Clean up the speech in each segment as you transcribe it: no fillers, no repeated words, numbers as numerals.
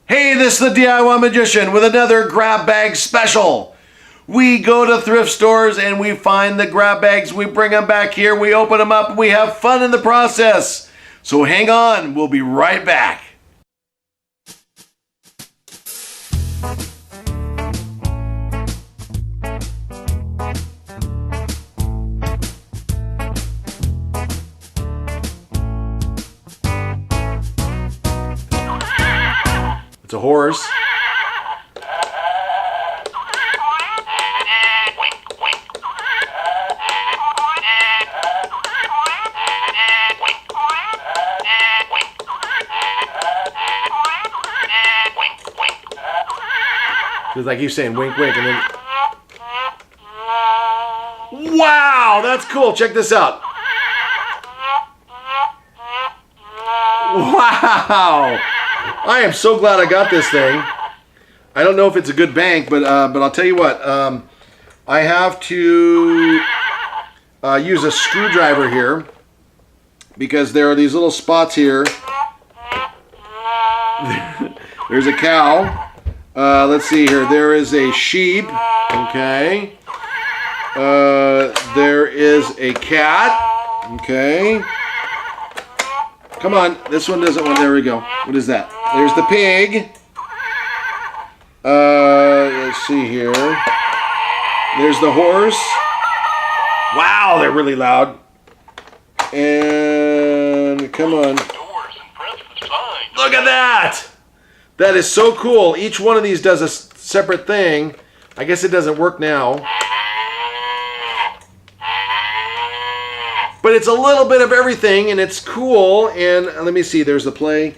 Hey, this is the DIY Magician with another grab bag special. We go to thrift stores and we find the grab bags, we bring them back here, we open them up, and we have fun in the process. So hang on, we'll be right back. It's a horse. Because I keep saying wink, wink, and then... Wow, that's cool. Check this out. Wow. I am so glad I got this thing. I don't know if it's a good bank, but I'll tell you what. I have to use a screwdriver here because there are these little spots here. There's a cow. Let's see here. There is a sheep. Okay. There is a cat. Okay. Come on. This one doesn't want. There we go. What is that? There's the pig. Let's see here. There's the horse. Wow, they're really loud. And come on. Look at that! That is so cool. Each one of these does a separate thing. I guess it doesn't work now. But it's a little bit of everything, and it's cool. And let me see. There's the play.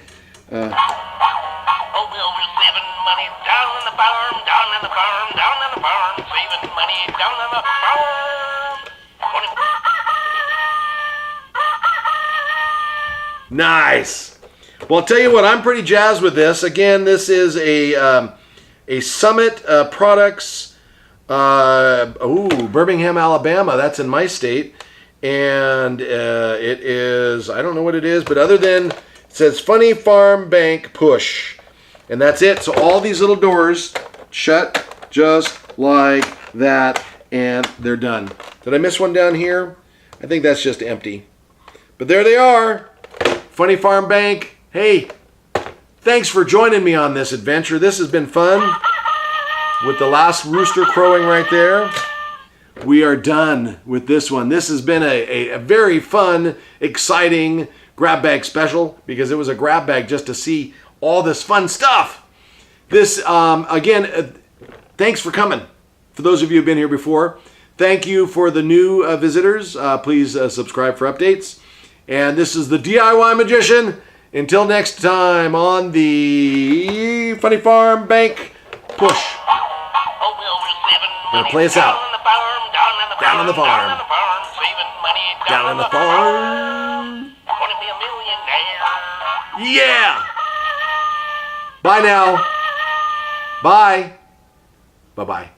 Nice. Well, I'll tell you what, I'm pretty jazzed with this. Again, this is a Summit Products, Birmingham, Alabama. That's in my state. And it is, I don't know what it is, but other than, it says Funny Farm Bank Push. And that's it. So all these little doors shut just like that, and they're done. Did I miss one down here? I think that's just empty. But there they are. Funny Farm Bank. Hey, thanks for joining me on this adventure. This has been fun. With the last rooster crowing right there, we are done with this one. This has been a very fun, exciting grab bag special because it was a grab bag just to see all this fun stuff. This, again, thanks for coming. For those of you who've been here before, thank you for the new visitors. Please subscribe for updates. And this is the DIY Magician. Until next time on the Funny Farm Bank Push. Gonna play us out. Down on the farm. Down on the farm. Yeah. Bye now. Bye. Bye-bye.